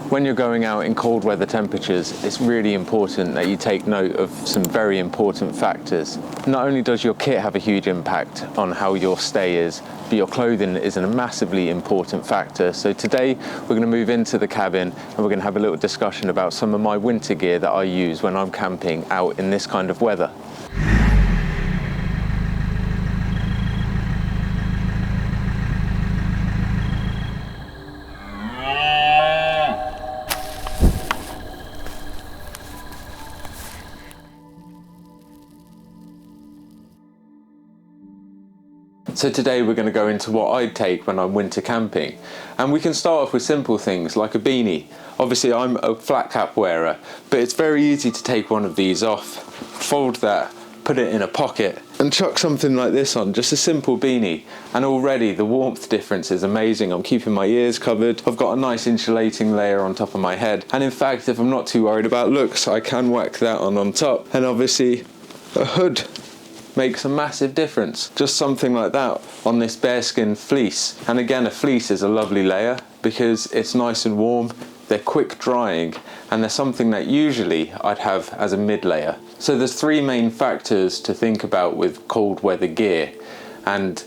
When you're going out in cold weather temperatures, it's really important that you take note of some very important factors. Not only does your kit have a huge impact on how your stay is, but your clothing is a massively important factor. So today we're going to move into the cabin and we're going to have a little discussion about some of my winter gear that I use when I'm camping out in this kind of weather. So today we're going to go into what I'd take when I'm winter camping, and we can start off with simple things like a beanie. Obviously I'm a flat cap wearer, but it's very easy to take one of these off, fold that, put it in a pocket and chuck something like this on, just a simple beanie, and already the warmth difference is amazing. I'm keeping my ears covered, I've got a nice insulating layer on top of my head, and in fact if I'm not too worried about looks I can whack that on top, and obviously a hood makes a massive difference. Just something like that on this bearskin fleece. And again, a fleece is a lovely layer because it's nice and warm, they're quick drying, and they're something that usually I'd have as a mid layer. So there's three main factors to think about with cold weather gear, and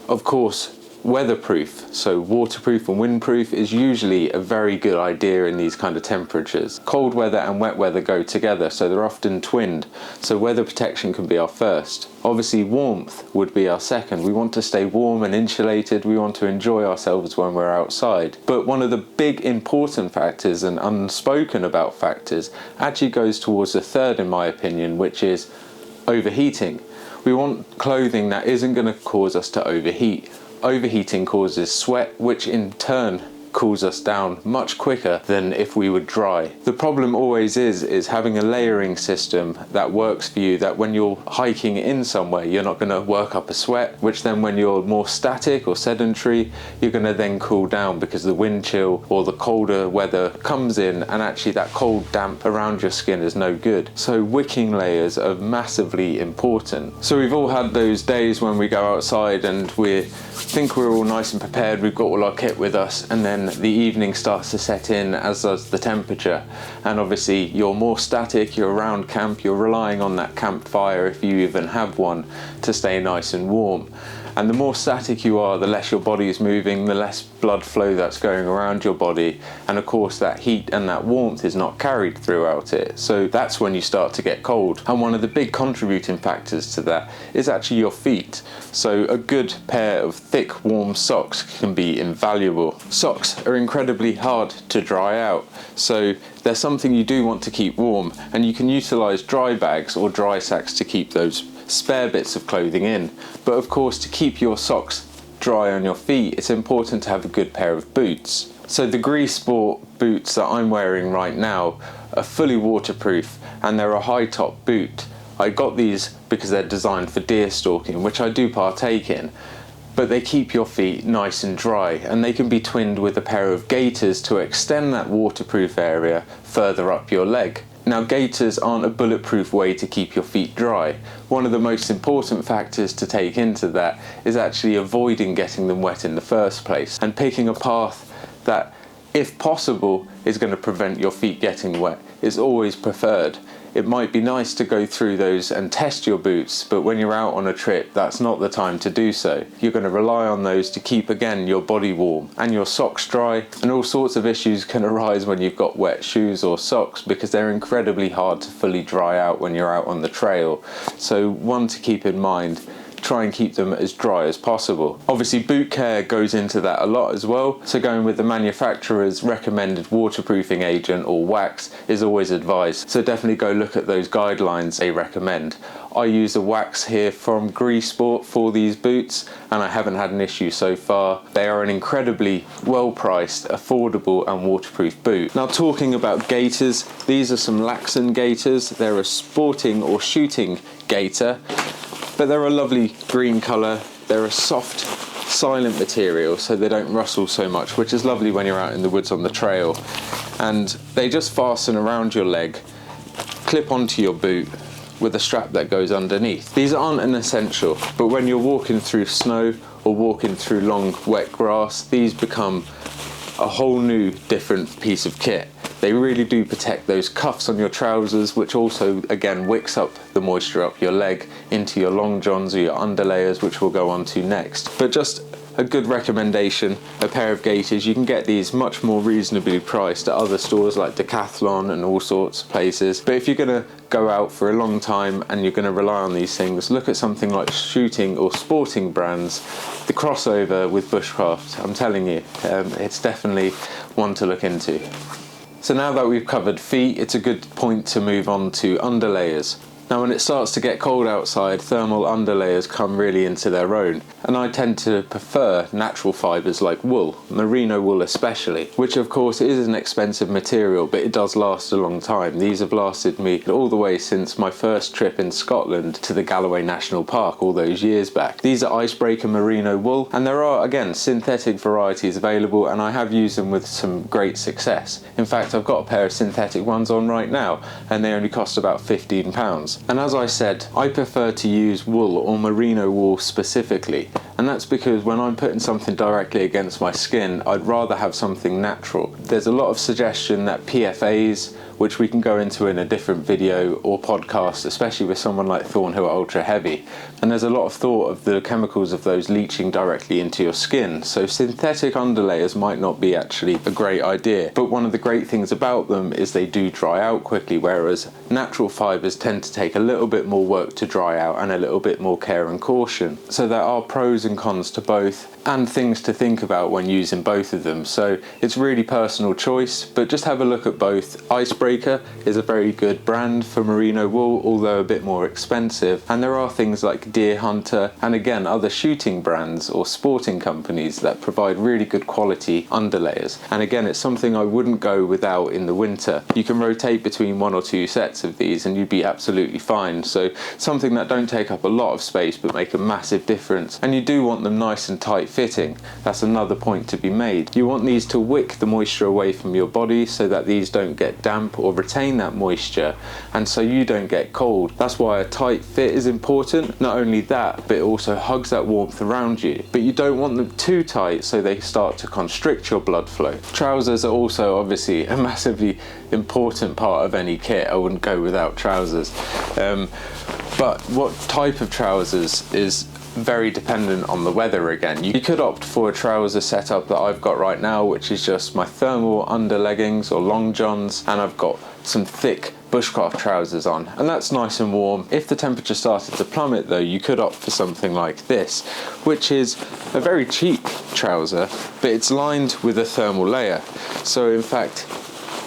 of course weatherproof, so waterproof and windproof is usually a very good idea in these kind of temperatures. Cold weather and wet weather go together, so they're often twinned, so weather protection can be our first. Obviously warmth would be our second. We want to stay warm and insulated, we want to enjoy ourselves when we're outside. But one of the big important factors and unspoken about factors actually goes towards the third in my opinion, which is overheating. We want clothing that isn't going to cause us to overheat. Overheating causes sweat, which in turn cools us down much quicker than if we were dry. The problem always is having a layering system that works for you, that when you're hiking in somewhere you're not going to work up a sweat, which then when you're more static or sedentary you're going to then cool down because the wind chill or the colder weather comes in, and actually that cold damp around your skin is no good. So wicking layers are massively important. So we've all had those days when we go outside and we think we're all nice and prepared, we've got all our kit with us, and then the evening starts to set in, as does the temperature, and obviously you're more static, you're around camp, you're relying on that campfire if you even have one to stay nice and warm. And the more static you are, the less your body is moving, the less blood flow that's going around your body, and of course that heat and that warmth is not carried throughout it. So that's when you start to get cold. And one of the big contributing factors to that is actually your feet. So a good pair of thick warm socks can be invaluable. Socks are incredibly hard to dry out, so they're something you do want to keep warm, and you can utilize dry bags or dry sacks to keep those spare bits of clothing in. But of course, to keep your socks dry on your feet, it's important to have a good pair of boots. So the Gree Sport boots that I'm wearing right now are fully waterproof, and they're a high top boot. I got these because they're designed for deer stalking, which I do partake in, but they keep your feet nice and dry, and they can be twinned with a pair of Gators to extend that waterproof area further up your leg. Now, Gators aren't a bulletproof way to keep your feet dry. One of the most important factors to take into that is actually avoiding getting them wet in the first place, and picking a path that, if possible, is going to prevent your feet getting wet is always preferred. It might be nice to go through those and test your boots, but when you're out on a trip, that's not the time to do so. You're going to rely on those to keep, again, your body warm and your socks dry, and all sorts of issues can arise when you've got wet shoes or socks because they're incredibly hard to fully dry out when you're out on the trail. So one to keep in mind, try and keep them as dry as possible. Obviously boot care goes into that a lot as well, so going with the manufacturer's recommended waterproofing agent or wax is always advised, so definitely go look at those guidelines they recommend. I use a wax here from Gree Sport for these boots, and I haven't had an issue so far. They are an incredibly well priced, affordable and waterproof boot. Now, talking about Gators, these are some Laxon Gators. They're a sporting or shooting gator, but they're a lovely green colour. They're a soft, silent material, so they don't rustle so much, which is lovely when you're out in the woods on the trail. And they just fasten around your leg, clip onto your boot with a strap that goes underneath. These aren't an essential, but when you're walking through snow or walking through long wet grass, these become a whole new different piece of kit. They really do protect those cuffs on your trousers, which also again wicks up the moisture up your leg into your long johns or your underlayers, which we'll go on to next. But just a good recommendation, a pair of Gators. You can get these much more reasonably priced at other stores like Decathlon and all sorts of places. But if you're going to go out for a long time and you're going to rely on these things, look at something like shooting or sporting brands. The crossover with Bushcraft, I'm telling you, it's definitely one to look into. So now that we've covered feet, it's a good point to move on to underlayers. Now when it starts to get cold outside, thermal underlayers come really into their own, and I tend to prefer natural fibres like wool, merino wool especially, which of course is an expensive material, but it does last a long time. These have lasted me all the way since my first trip in Scotland to the Galloway National Park all those years back. These are icebreaker merino wool, and there are again synthetic varieties available, and I have used them with some great success. In fact, I've got a pair of synthetic ones on right now, and they only cost about £15. And as I said, I prefer to use wool or merino wool specifically, and that's because when I'm putting something directly against my skin, I'd rather have something natural. There's a lot of suggestion that PFAs, which we can go into in a different video or podcast, especially with someone like Thornhill Ultra Heavy, and there's a lot of thought of the chemicals of those leaching directly into your skin, so synthetic underlayers might not be actually a great idea. But one of the great things about them is they do dry out quickly, whereas natural fibres tend to take a little bit more work to dry out and a little bit more care and caution. So there are pros and cons to both, and things to think about when using both of them. So it's really personal choice, but just have a look at both. Icebreaker is a very good brand for merino wool, although a bit more expensive. And there are things like Deer Hunter and again other shooting brands or sporting companies that provide really good quality underlayers. And again, it's something I wouldn't go without in the winter. You can rotate between 1 or 2 sets of these and you'd be absolutely fine. So something that don't take up a lot of space but make a massive difference. And you do want them nice and tight fitting. That's another point to be made. You want these to wick the moisture away from your body so that these don't get damp or retain that moisture, and so you don't get cold. That's why a tight fit is important. Not only that, but it also hugs that warmth around you. But you don't want them too tight so they start to constrict your blood flow. Trousers are also obviously a massively important part of any kit. I wouldn't go without trousers. But what type of trousers is very dependent on the weather again. You could opt for a trouser setup that I've got right now, which is just my thermal under leggings or long johns, and I've got some thick Bushcraft trousers on, and that's nice and warm. If the temperature started to plummet though, you could opt for something like this, which is a very cheap trouser, but it's lined with a thermal layer. So in fact,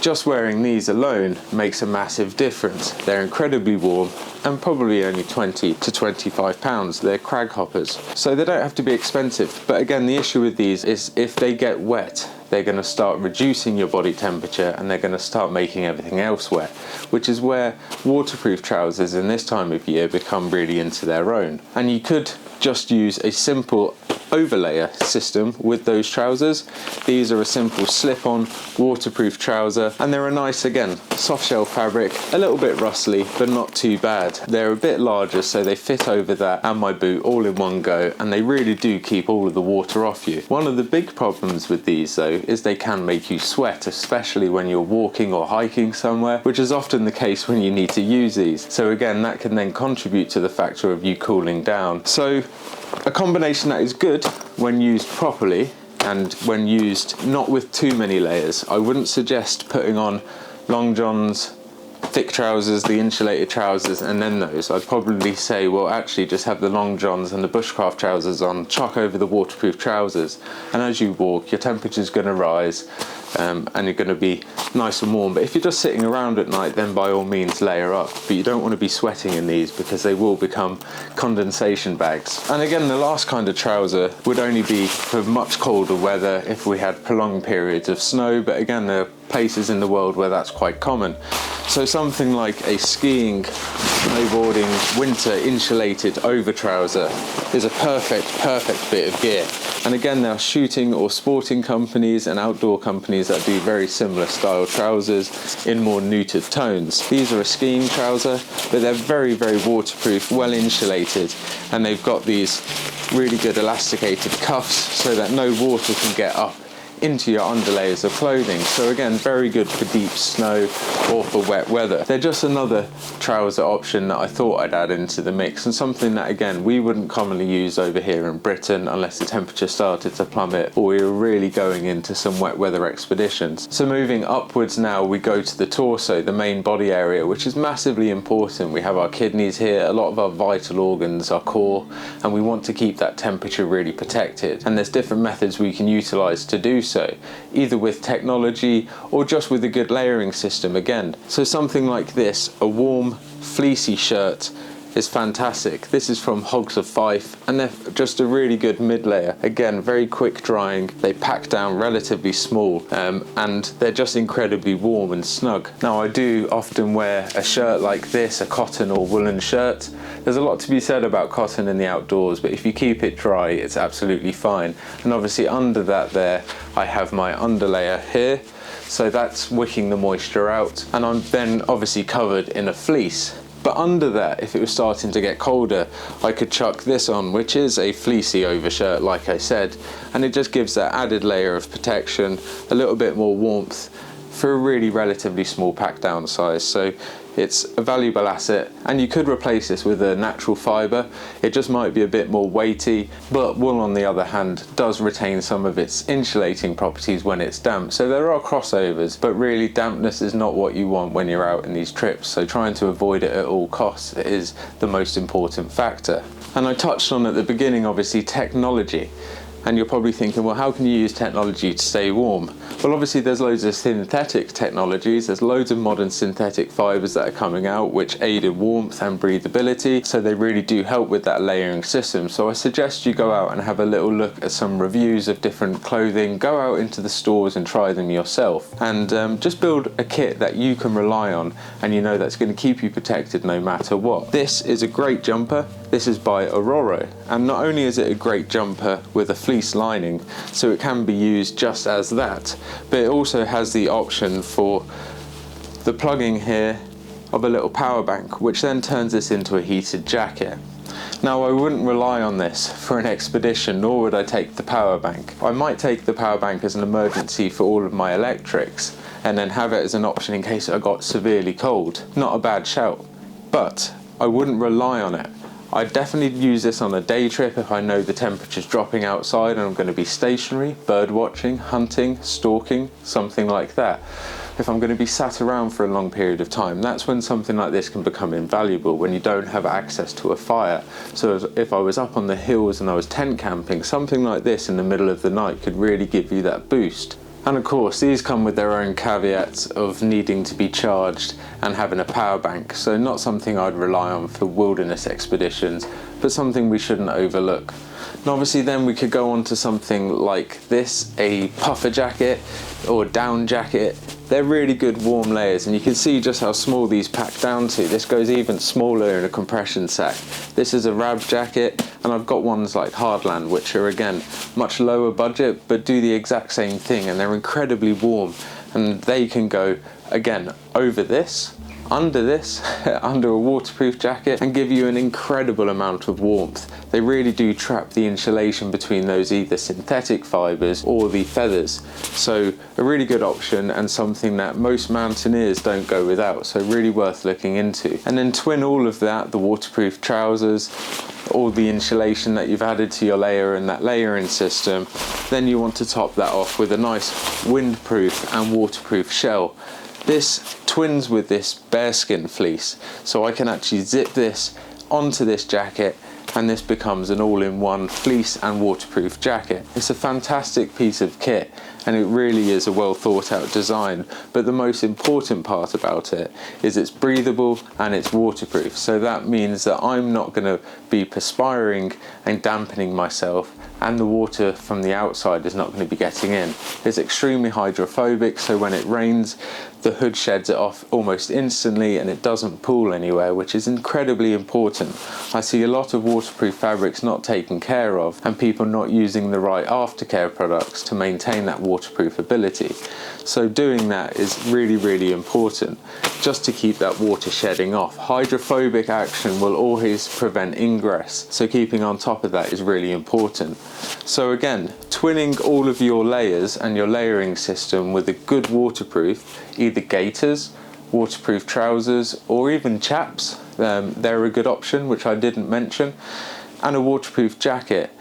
just wearing these alone makes a massive difference. They're incredibly warm and probably only 20 to 25 pounds. They're crag hoppers, so they don't have to be expensive. But again, the issue with these is if they get wet, they're going to start reducing your body temperature and they're going to start making everything else wet, which is where waterproof trousers in this time of year become really into their own. And you could just use a simple overlayer system with those trousers. These are a simple slip-on waterproof trouser, and they're a nice, again, soft shell fabric, a little bit rustly but not too bad. They're a bit larger so they fit over that and my boot all in one go, and they really do keep all of the water off you. One of the big problems with these though is they can make you sweat, especially when you're walking or hiking somewhere, which is often the case when you need to use these. So again, that can then contribute to the factor of you cooling down. So a combination that is good when used properly and when used not with too many layers. I wouldn't suggest putting on long johns, thick trousers, the insulated trousers, and then those. I'd probably say, well, actually just have the long johns and the Bushcraft trousers on, chuck over the waterproof trousers, and as you walk, your temperature's going to rise and you're going to be nice and warm. But if you're just sitting around at night, then by all means layer up, but you don't want to be sweating in these because they will become condensation bags. And again, the last kind of trouser would only be for much colder weather if we had prolonged periods of snow, but again, there are places in the world where that's quite common. So something like a skiing, snowboarding, winter insulated over trouser is a perfect bit of gear. And again, there are shooting or sporting companies and outdoor companies that do very similar style trousers in more neutered tones. These are a skiing trouser, but they're very waterproof, well insulated, and they've got these really good elasticated cuffs so that no water can get up into your underlayers of clothing. So again, very good for deep snow or for wet weather. They're just another trouser option that I thought I'd add into the mix, and something that again we wouldn't commonly use over here in Britain unless the temperature started to plummet or we were really going into some wet weather expeditions. So moving upwards now, we go to the torso, the main body area, which is massively important. We have our kidneys here, a lot of our vital organs, our core, and we want to keep that temperature really protected. And there's different methods we can utilize to do so, either with technology or just with a good layering system again. So something like this, a warm fleecy shirt, is fantastic. This is from Hogs of Fife, and they're just a really good mid layer. Again, very quick drying, they pack down relatively small, and they're just incredibly warm and snug. Now I do often wear a shirt like this, a cotton or woolen shirt. There's a lot to be said about cotton in the outdoors, but if you keep it dry, it's absolutely fine. And obviously under that there, I have my underlayer here, so that's wicking the moisture out, and I'm then obviously covered in a fleece. But under that, if it was starting to get colder, I could chuck this on, which is a fleecy overshirt, like I said, and it just gives that added layer of protection, a little bit more warmth for a really relatively small pack down size. So it's a valuable asset, and you could replace this with a natural fibre. It just might be a bit more weighty, but wool on the other hand does retain some of its insulating properties when it's damp. So there are crossovers, but really dampness is not what you want when you're out in these trips. So trying to avoid it at all costs is the most important factor. And I touched on at the beginning, obviously, technology. And you're probably thinking, well, how can you use technology to stay warm? Well, obviously there's loads of synthetic technologies. There's loads of modern synthetic fibres that are coming out which aid in warmth and breathability. So they really do help with that layering system. So I suggest you go out and have a little look at some reviews of different clothing. Go out into the stores and try them yourself. And just build a kit that you can rely on and you know that's going to keep you protected no matter what. This is a great jumper. This is by Aurora, and not only is it a great jumper with a fleece lining, so it can be used just as that, but it also has the option for the plugging here of a little power bank, which then turns this into a heated jacket. Now I wouldn't rely on this for an expedition, nor would I take the power bank. I might take the power bank as an emergency for all of my electrics, and then have it as an option in case I got severely cold. Not a bad shout, but I wouldn't rely on it. I'd definitely use this on a day trip if I know the temperature's dropping outside and I'm going to be stationary, bird watching, hunting, stalking, something like that. If I'm going to be sat around for a long period of time, that's when something like this can become invaluable, when you don't have access to a fire. So if I was up on the hills and I was tent camping, something like this in the middle of the night could really give you that boost. And of course, these come with their own caveats of needing to be charged and having a power bank, so not something I'd rely on for wilderness expeditions, but something we shouldn't overlook. And obviously then we could go on to something like this, a puffer jacket or down jacket. They're really good warm layers, and you can see just how small these pack down to. This goes even smaller in a compression sack. This is a Rab jacket, and I've got ones like Hardland, which are again much lower budget but do the exact same thing, and they're incredibly warm, and they can go again over this, under this, under a waterproof jacket, and give you an incredible amount of warmth. They really do trap the insulation between those either synthetic fibres or the feathers. So a really good option, and something that most mountaineers don't go without, so really worth looking into. And then twin all of that, the waterproof trousers, all the insulation that you've added to your layer and that layering system, then you want to top that off with a nice windproof and waterproof shell. This twins with this bearskin fleece, so I can actually zip this onto this jacket, and this becomes an all-in-one fleece and waterproof jacket. It's a fantastic piece of kit, and it really is a well thought out design, but the most important part about it is it's breathable and it's waterproof. So that means that I'm not going to be perspiring and dampening myself, and the water from the outside is not going to be getting in. It's extremely hydrophobic, so when it rains, the hood sheds it off almost instantly and it doesn't pool anywhere, which is incredibly important. I see a lot of waterproof fabrics not taken care of, and people not using the right aftercare products to maintain that water waterproof ability. So doing that is really, really important just to keep that water shedding off. Hydrophobic action will always prevent ingress, so keeping on top of that is really important. So again, twinning all of your layers and your layering system with a good waterproof, either Gators, waterproof trousers, or even chaps, they're a good option, which I didn't mention, and a waterproof jacket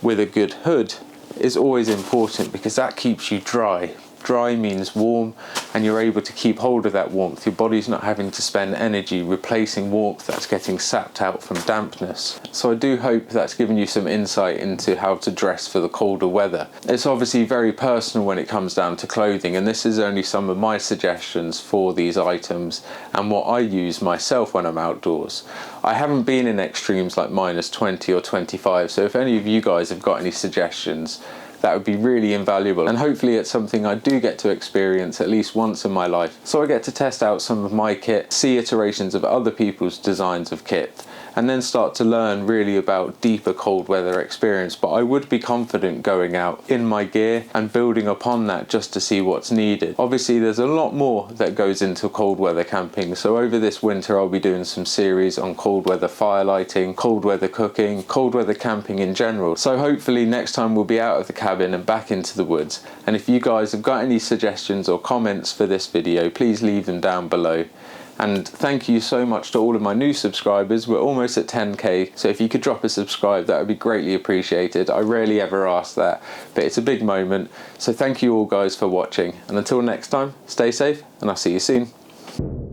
with a good hood is always important because that keeps you dry. Dry means warm, and you're able to keep hold of that warmth. Your body's not having to spend energy replacing warmth that's getting sapped out from dampness. So I do hope that's given you some insight into how to dress for the colder weather. It's obviously very personal when it comes down to clothing, and this is only some of my suggestions for these items and what I use myself when I'm outdoors. I haven't been in extremes like -20 or 25, so if any of you guys have got any suggestions, that would be really invaluable, and hopefully it's something I do get to experience at least once in my life, so I get to test out some of my kit, see iterations of other people's designs of kit, and then start to learn really about deeper cold weather experience. But I would be confident going out in my gear and building upon that just to see what's needed. Obviously there's a lot more that goes into cold weather camping, so over this winter I'll be doing some series on cold weather fire lighting, cold weather cooking, cold weather camping in general. So hopefully next time we'll be out of the cabin and back into the woods, and if you guys have got any suggestions or comments for this video, please leave them down below. And thank you so much to all of my new subscribers. We're almost at 10k, so if you could drop a subscribe, that would be greatly appreciated. I rarely ever ask that, but it's a big moment. So thank you all guys for watching, and until next time, stay safe and I'll see you soon.